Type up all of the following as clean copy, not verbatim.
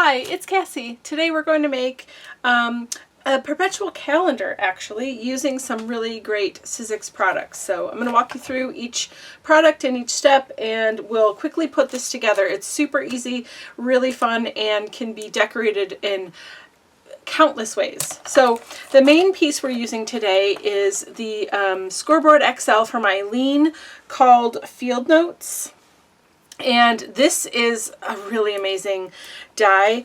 Hi, it's Kassy. Today we're going to make a perpetual calendar, actually, using some really great Sizzix products. So I'm going to walk you through each product and each step, and we'll quickly put this together. It's super easy, really fun, and can be decorated in countless ways. So the main piece we're using today is the Scoreboard XL from Eileen called Field Notes. And this is a really amazing die.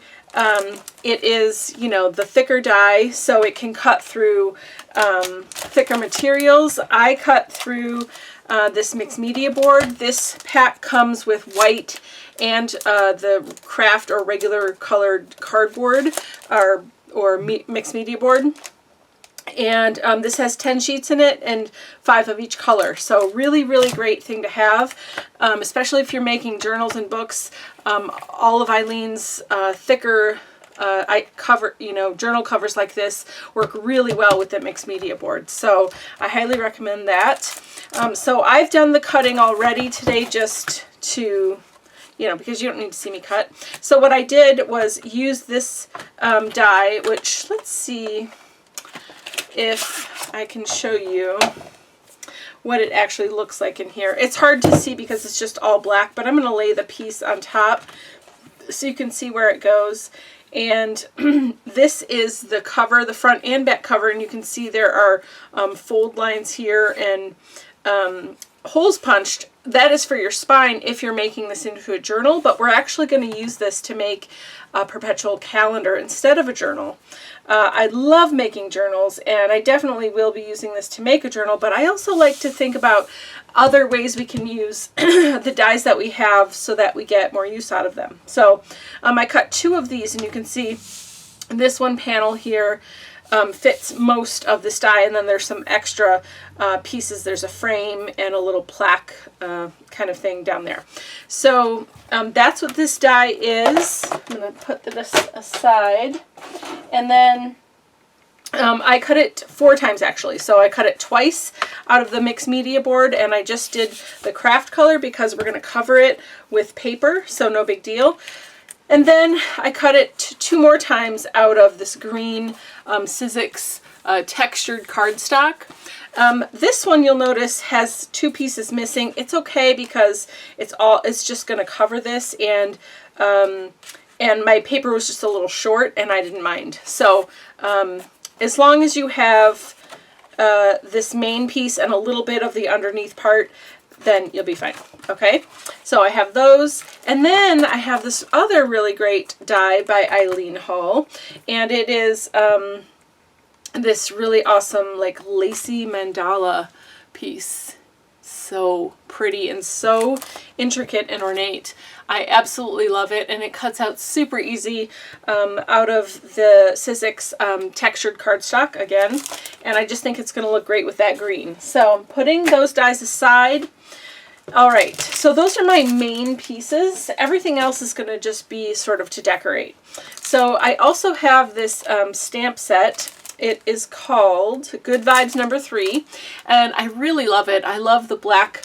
It is, you know, the thicker die, so it can cut through thicker materials. I cut through this mixed media board. This pack comes with white and the craft or regular colored cardboard or mixed media board. And this has 10 sheets in it and 5 of each color. So really, really great thing to have, especially if you're making journals and books. All of Eileen's thicker journal covers like this work really well with the mixed media board. So I highly recommend that. So I've done the cutting already today just to, because you don't need to see me cut. So what I did was use this die, which, let's see if I can show you what it actually looks like in here. It's hard to see because it's just all black, but I'm going to lay the piece on top so you can see where it goes. And this is the cover, the front and back cover, and you can see there are fold lines here and holes punched. That is for your spine if you're making this into a journal, but we're actually going to use this to make a perpetual calendar instead of a journal. I love making journals, and I definitely will be using this to make a journal, but I also like to think about other ways we can use the dies that we have so that we get more use out of them. So I cut 2 of these, and you can see this one panel here fits most of this die, and then there's some extra pieces. There's a frame and a little plaque kind of thing down there. So that's what this die is. I'm going to put this aside, and then I cut it 4 times actually. So I cut it twice out of the mixed media board, and I just did the craft color because we're going to cover it with paper, so no big deal. And then I cut it 2 more times out of this green Sizzix textured cardstock. This one, you'll notice, has 2 pieces missing. It's okay because it's just going to cover this, and my paper was just a little short, and I didn't mind. So as long as you have this main piece and a little bit of the underneath part, then you'll be fine. Okay, so I have those, and then I have this other really great die by Eileen Hall, and it is this really awesome like lacy mandala piece. So pretty and so intricate and ornate. I absolutely love it, and it cuts out super easy out of the Sizzix textured cardstock again, and I just think it's going to look great with that green. So I'm putting those dies aside. All right, so those are my main pieces. Everything else is going to just be sort of to decorate. So I also have this stamp set. It is called Good Vibes number 3, and I really love it. I love the black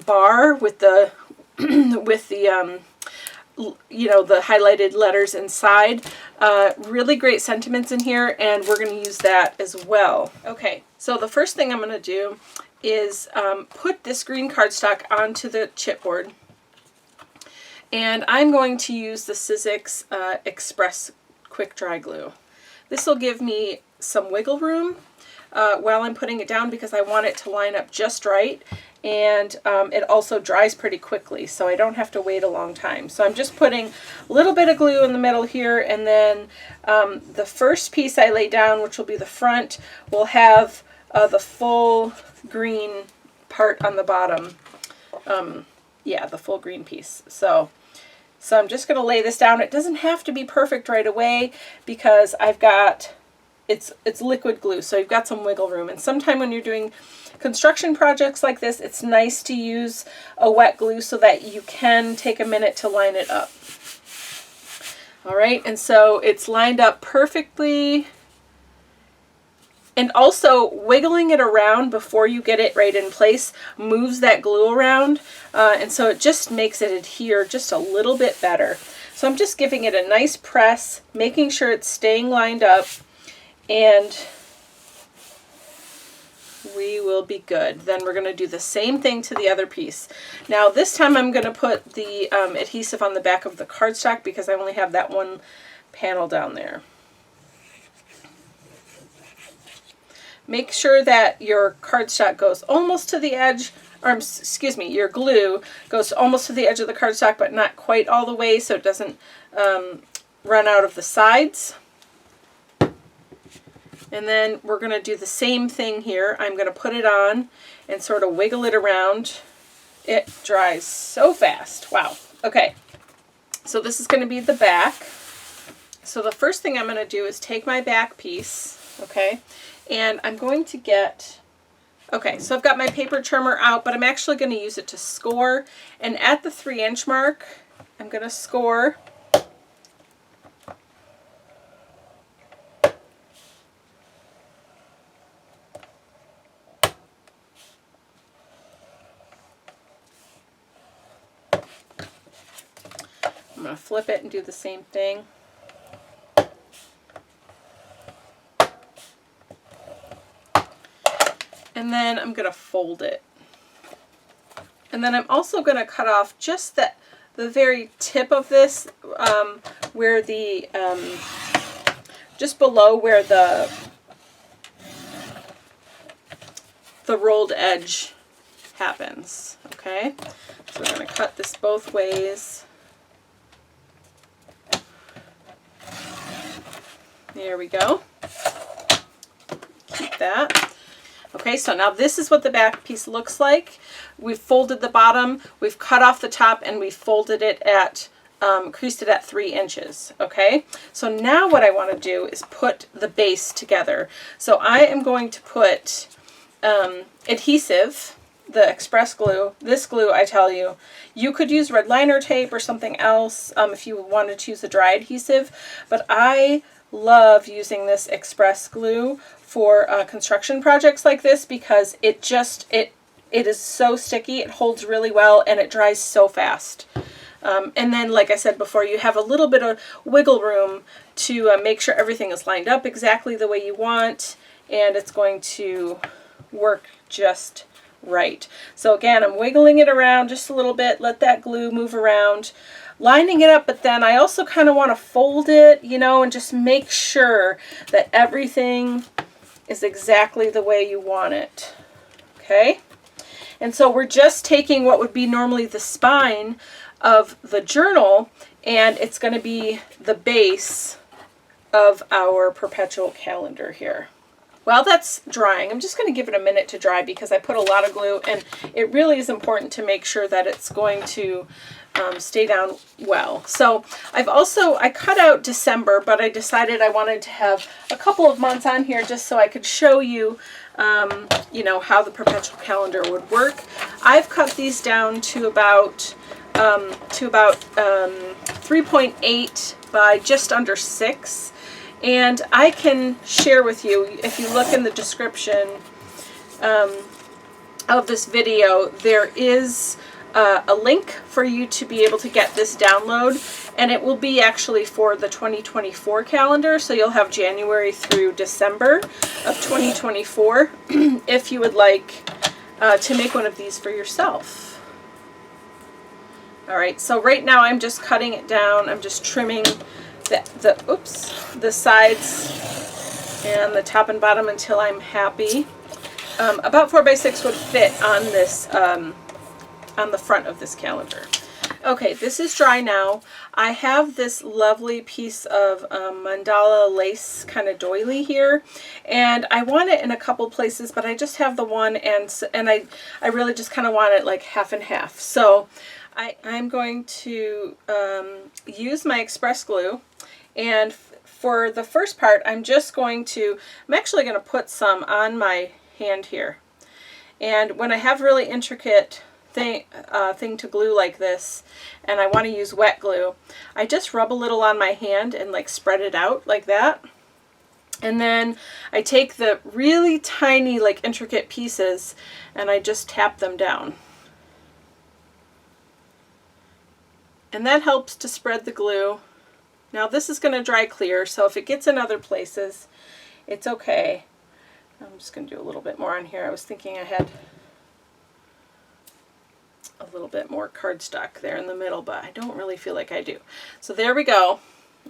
bar with the the highlighted letters inside. Really great sentiments in here, and we're going to use that as well. Okay, so the first thing I'm going to do is put this green cardstock onto the chipboard, and I'm going to use the Sizzix Express Quick Dry Glue. This will give me some wiggle room while I'm putting it down because I want it to line up just right, and it also dries pretty quickly, so I don't have to wait a long time. So I'm just putting a little bit of glue in the middle here, and then the first piece I lay down, which will be the front, will have the full green part on the bottom. Yeah, the full green piece. So I'm just going to lay this down. It doesn't have to be perfect right away because I've got, it's liquid glue, so you've got some wiggle room. And sometime when you're doing construction projects like this, it's nice to use a wet glue so that you can take a minute to line it up. All right, and so it's lined up perfectly. And also, wiggling it around before you get it right in place moves that glue around, and so it just makes it adhere just a little bit better. So I'm just giving it a nice press, making sure it's staying lined up, and we will be good. Then we're going to do the same thing to the other piece. Now this time I'm going to put the adhesive on the back of the cardstock because I only have that one panel down there. Make sure that your cardstock goes almost to the edge, or excuse me, your glue goes almost to the edge of the cardstock, but not quite all the way, so it doesn't run out of the sides. And then we're going to do the same thing here. I'm going to put it on and sort of wiggle it around. It dries so fast. Wow. Okay. So this is going to be the back. So the first thing I'm going to do is take my back piece, okay, and I'm going to get, okay, so I've got my paper trimmer out, but I'm actually going to use it to score. And at the 3-inch mark, I'm going to score. I'm going to flip it and do the same thing. And then I'm going to fold it. And then I'm also going to cut off just the very tip of this, where the, just below where the rolled edge happens. Okay, so we're going to cut this both ways. There we go. Keep that. Okay, so now this is what the back piece looks like. We've folded the bottom, we've cut off the top, and we've folded it at, creased it at 3 inches. Okay, so now what I want to do is put the base together. So I am going to put adhesive, the express glue. This glue, I tell you, you could use red liner tape or something else if you wanted to use the dry adhesive, but I love using this express glue for construction projects like this because it is so sticky, it holds really well, and it dries so fast. And then, like I said before, you have a little bit of wiggle room to make sure everything is lined up exactly the way you want, and it's going to work just right. So again, I'm wiggling it around just a little bit, let that glue move around, lining it up, but then I also kind of want to fold it, you know, and just make sure that everything is exactly the way you want it. Okay? And so we're just taking what would be normally the spine of the journal, and it's going to be the base of our perpetual calendar here. While that's drying, I'm just going to give it a minute to dry because I put a lot of glue, and it really is important to make sure that it's going to stay down well. So I cut out December, but I decided I wanted to have a couple of months on here just so I could show you, you know, how the perpetual calendar would work. I've cut these down to about 3.8 by just under 6. And I can share with you, if you look in the description of this video, there is a link for you to be able to get this download, and it will be actually for the 2024 calendar, so you'll have January through December of 2024 if you would like to make one of these for yourself. Alright, so right now I'm just cutting it down. I'm just trimming the sides and the top and bottom until I'm happy. About 4x6 would fit on this, on the front of this calendar. Okay, this is dry now. I have this lovely piece of mandala lace kind of doily here, and I want it in a couple places, but I just have the one, and I really just kind of want it like half and half. So I'm going to use my express glue, and for the first part, I'm actually going to put some on my hand here. And when I have really intricate thing to glue like this, and I want to use wet glue, I just rub a little on my hand and like spread it out like that. And then I take the really tiny, like intricate pieces, and I just tap them down. And that helps to spread the glue. Now this is going to dry clear, so if it gets in other places, it's okay. I'm just going to do a little bit more on here. I was thinking I had a little bit more cardstock there in the middle, but I don't really feel like I do. So there we go.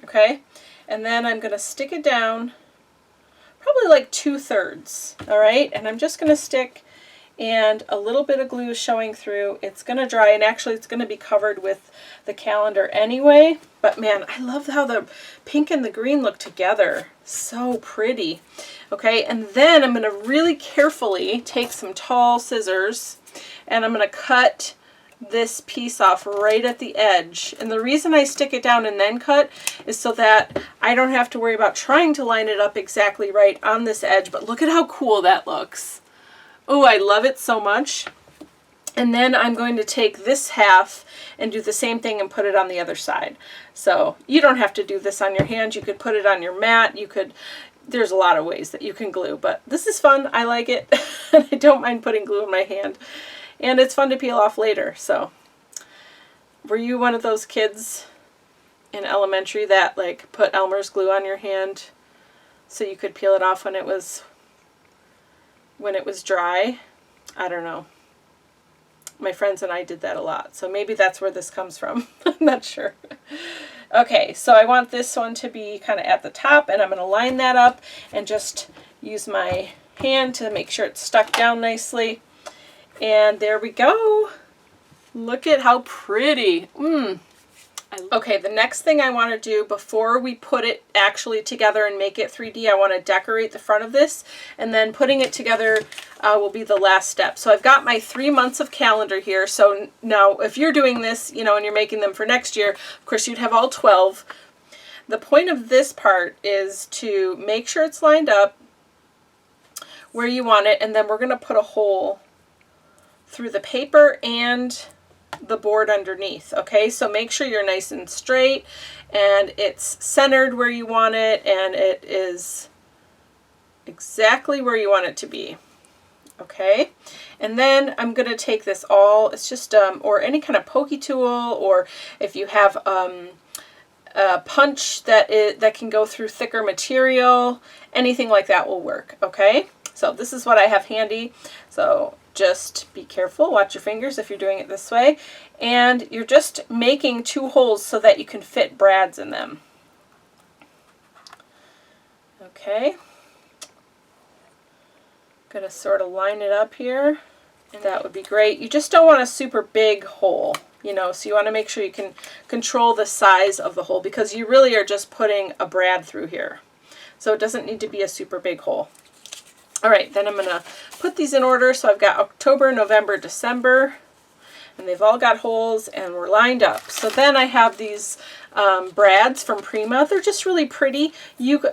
Okay, and then I'm going to stick it down probably like 2/3. All right, and I'm just going to stick, and a little bit of glue is showing through. It's going to dry, and actually it's going to be covered with the calendar anyway. But man, I love how the pink and the green look together. So pretty. Okay, and then I'm going to really carefully take some tall scissors, and I'm going to cut this piece off right at the edge. And the reason I stick it down and then cut is so that I don't have to worry about trying to line it up exactly right on this edge. But look at how cool that looks. Oh, I love it so much. And then I'm going to take this half and do the same thing and put it on the other side. So you don't have to do this on your hand. You could put it on your mat. You could, there's a lot of ways that you can glue, but this is fun. I like it. And I don't mind putting glue in my hand. And it's fun to peel off later. So were you one of those kids in elementary that like put Elmer's glue on your hand so you could peel it off when it was dry? I don't know. My friends and I did that a lot. So maybe that's where this comes from. I'm not sure. Okay, so I want this one to be kind of at the top, and I'm going to line that up and just use my hand to make sure it's stuck down nicely. And there we go. Look at how pretty. Okay, the next thing I want to do before we put it actually together and make it 3D, I want to decorate the front of this, and then putting it together will be the last step. So I've got my 3 months of calendar here. So now if you're doing this, you know, and you're making them for next year, of course you'd have all 12. The point of this part is to make sure it's lined up where you want it, and then we're going to put a hole through the paper and the board underneath. Okay, so make sure you're nice and straight and it's centered where you want it, and it is exactly where you want it to be. Okay, and then I'm going to take this all, it's just or any kind of pokey tool, or if you have a punch that can go through thicker material, anything like that will work. Okay, so this is what I have handy. So just be careful, watch your fingers if you're doing it this way, and you're just making 2 holes so that you can fit brads in them. Okay, gonna sort of line it up here, and that would be great. You just don't want a super big hole, you know, so you want to make sure you can control the size of the hole, because you really are just putting a brad through here, so it doesn't need to be a super big hole. All right, then I'm going to put these in order. So I've got October, November, December, and they've all got holes and we're lined up. So then I have these brads from Prima. They're just really pretty.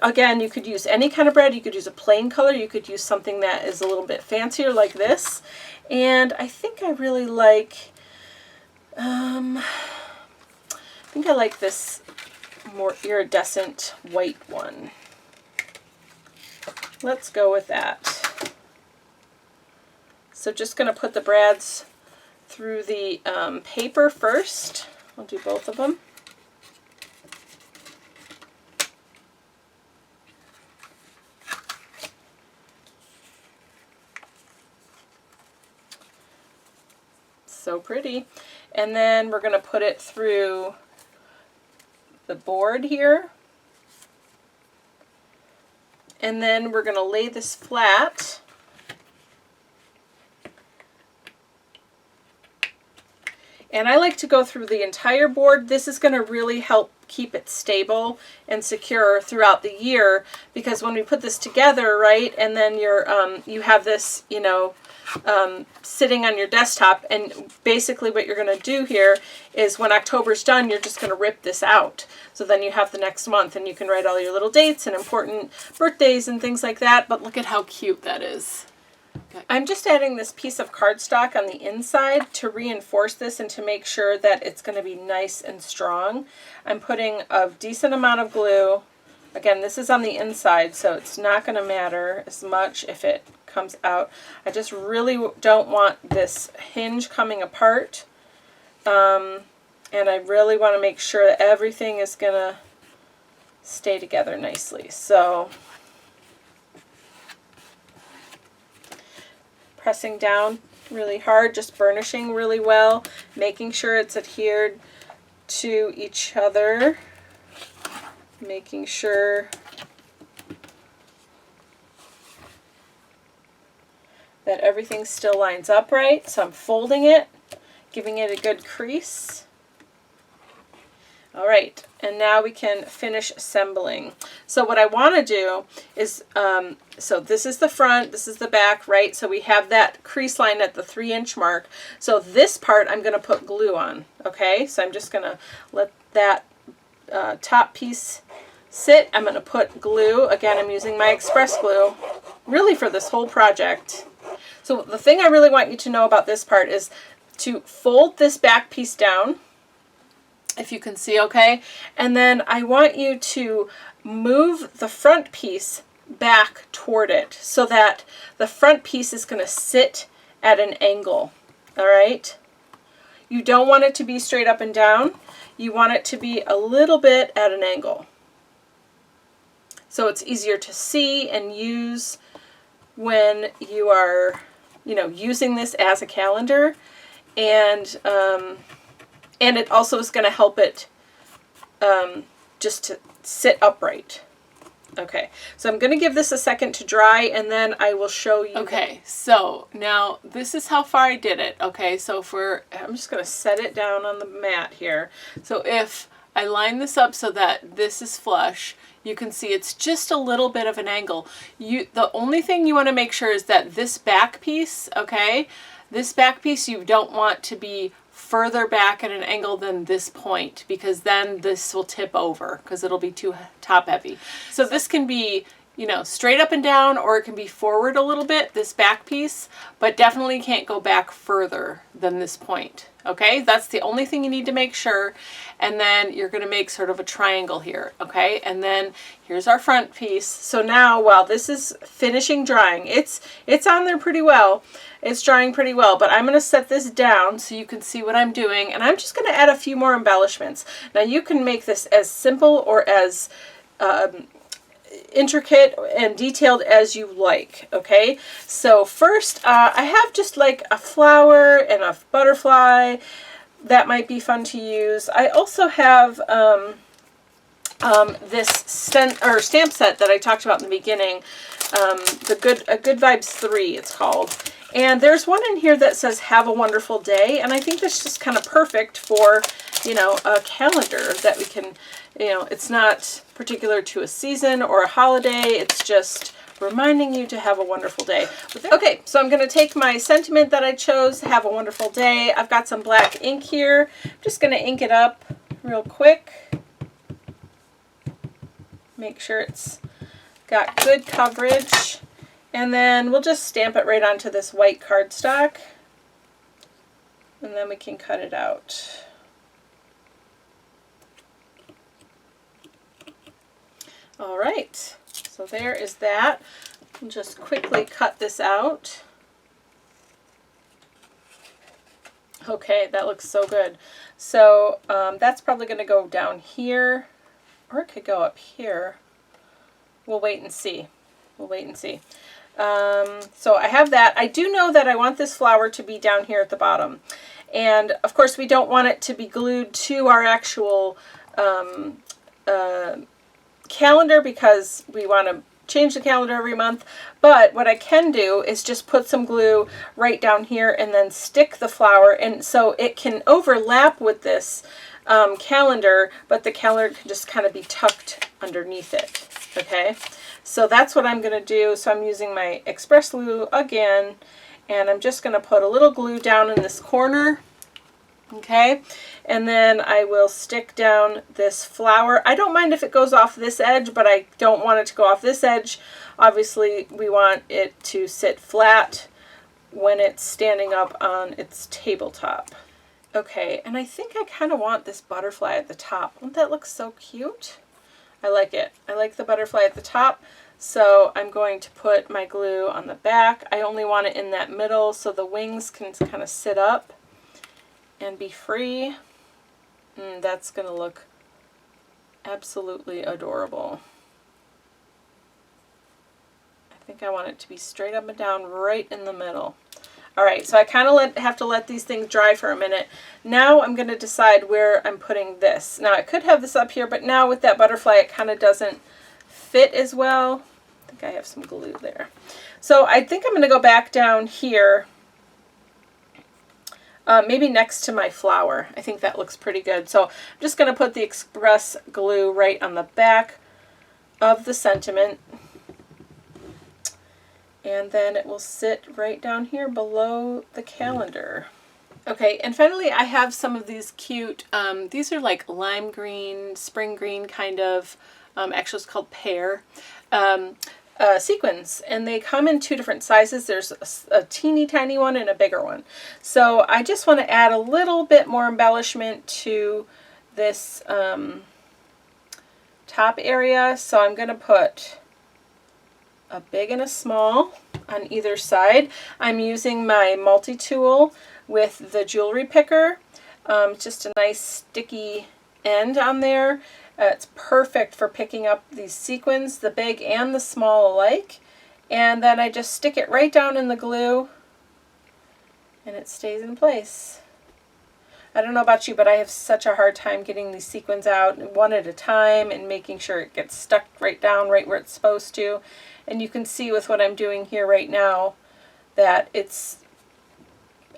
Again, you could use any kind of brad. You could use a plain color. You could use something that is a little bit fancier like this. And I think I really like, I think I like this more iridescent white one. Let's go with that. So just going to put the brads through the paper first. I'll do both of them. So pretty. And then we're going to put it through the board here. And then we're going to lay this flat. And I like to go through the entire board. This is going to really help keep it stable and secure throughout the year, because when we put this together, right, and then you have this, you know, sitting on your desktop, and basically what you're going to do here is when October's done, you're just going to rip this out. So then you have the next month and you can write all your little dates and important birthdays and things like that. But look at how cute that is. Okay. I'm just adding this piece of cardstock on the inside to reinforce this and to make sure that it's going to be nice and strong. I'm putting a decent amount of glue. Again, this is on the inside, so it's not going to matter as much if it comes out. I just really don't want this hinge coming apart. And I really want to make sure that everything is going to stay together nicely. So pressing down really hard, just burnishing really well, making sure it's adhered to each other, making sure that everything still lines up right. So I'm folding it, giving it a good crease. All right, and now we can finish assembling. So what I want to do is, so this is the front, this is the back, right? So we have that crease line at the 3-inch mark. So this part I'm going to put glue on, okay? So I'm just going to let that top piece sit. I'm going to put glue. Again, I'm using my express glue, really for this whole project. So the thing I really want you to know about this part is to fold this back piece down, if you can see okay, and then I want you to move the front piece back toward it so that the front piece is going to sit at an angle, all right? You don't want it to be straight up and down. You want it to be a little bit at an angle, so it's easier to see and use when you are, you know, using this as a calendar. And it also is going to help it just to sit upright. Okay, so I'm going to give this a second to dry, and then I will show you. Okay, so now this is how far I did it. Okay, so I'm just going to set it down on the mat here. So if I line this up so that this is flush, you can see it's just a little bit of an angle. The only thing you want to make sure is that this back piece, okay, this back piece you don't want to be further back at an angle than this point, because then this will tip over because it'll be too top heavy. So this can be, you know, straight up and down, or it can be forward a little bit, this back piece, but definitely can't go back further than this point. Okay, that's the only thing you need to make sure. And then you're going to make sort of a triangle here. Okay, and then here's our front piece. So now while this is finishing drying, it's on there pretty well. It's drying pretty well, but I'm going to set this down so you can see what I'm doing, and I'm just going to add a few more embellishments. Now you can make this as simple or as intricate and detailed as you like, okay? So first, I have just like a flower and a butterfly. That might be fun to use. I also have this stamp set that I talked about in the beginning, a Good Vibes 3 it's called. And there's one in here that says "Have a wonderful day," and I think that's just kind of perfect for, you know, a calendar that we can, you know, it's not particular to a season or a holiday, it's just reminding you to have a wonderful day. Okay, so I'm going to take my sentiment that I chose, "Have a wonderful day." I've got some black ink here. I'm just going to ink it up real quick. Make sure it's got good coverage. And then we'll just stamp it right onto this white cardstock, and then we can cut it out. All right, so there is that. I'll just quickly cut this out. Okay, that looks so good. So that's probably going to go down here, or it could go up here. We'll wait and see. We'll wait and see. So I have that. I do know that I want this flower to be down here at the bottom. And of course we don't want it to be glued to our actual calendar, because we want to change the calendar every month. But what I can do is just put some glue right down here and then stick the flower, and so it can overlap with this calendar, but the calendar can just kind of be tucked underneath it. Okay, so that's what I'm going to do. So I'm using my express glue again, and I'm just going to put a little glue down in this corner. Okay, and then I will stick down this flower. I don't mind if it goes off this edge, but I don't want it to go off this edge. Obviously, we want it to sit flat when it's standing up on its tabletop. Okay, and I think I kind of want this butterfly at the top. Won't that look so cute? I like it. I like the butterfly at the top. So I'm going to put my glue on the back. I only want it in that middle so the wings can kind of sit up and be free. That's going to look absolutely adorable. I think I want it to be straight up and down right in the middle. All right, so I kind of have to let these things dry for a minute. Now I'm going to decide where I'm putting this. Now I could have this up here, but now with that butterfly it kind of doesn't fit as well. I think I have some glue there. So I think I'm going to go back down here, maybe next to my flower. I think that looks pretty good. So I'm just going to put the express glue right on the back of the sentiment. And then it will sit right down here below the calendar. Okay, and finally I have some of these cute, these are like lime green, spring green kind of, actually it's called pear, sequins. And they come in 2 different sizes. There's a teeny tiny one and a bigger one. So I just want to add a little bit more embellishment to this top area. So I'm going to put a big and a small on either side. I'm using my multi-tool with the jewelry picker. Just a nice sticky end on there. It's perfect for picking up these sequins, the big and the small alike. And then I just stick it right down in the glue and it stays in place. I don't know about you, but I have such a hard time getting these sequins out one at a time and making sure it gets stuck right down right where it's supposed to. And you can see with what I'm doing here right now that it's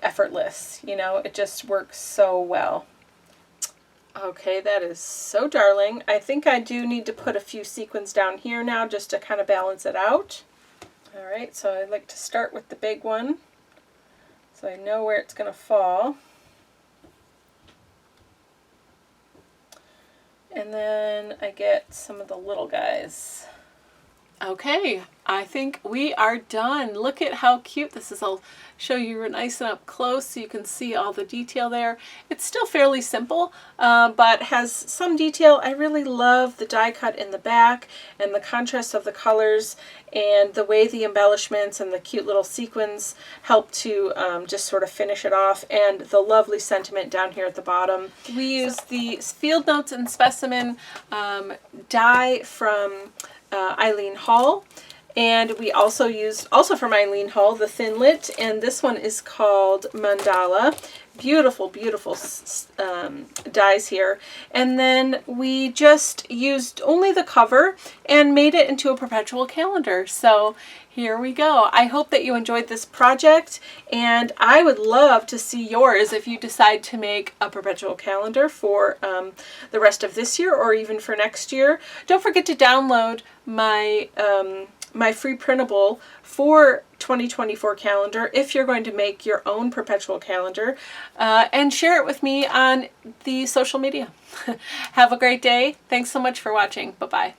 effortless. You know, it just works so well. Okay, that is so darling. I think I do need to put a few sequins down here now just to kind of balance it out. All right, so I like to start with the big one so I know where it's going to fall. And then I get some of the little guys. Okay, I think we are done. Look at how cute this is. I'll show you nice and up close so you can see all the detail there. It's still fairly simple, but has some detail. I really love the die cut in the back and the contrast of the colors and the way the embellishments and the cute little sequins help to just sort of finish it off, and the lovely sentiment down here at the bottom. We use the Field Notes and Specimen die from Eileen Hall, and we also used from Eileen Hall the Thinlit, and this one is called Mandala. Beautiful, beautiful dies here. And then we just used only the cover and made it into a perpetual calendar. So here we go. I hope that you enjoyed this project, and I would love to see yours if you decide to make a perpetual calendar for the rest of this year or even for next year. Don't forget to download my my free printable for 2024 calendar if you're going to make your own perpetual calendar, and share it with me on the social media. Have a great day. Thanks so much for watching. Bye-bye.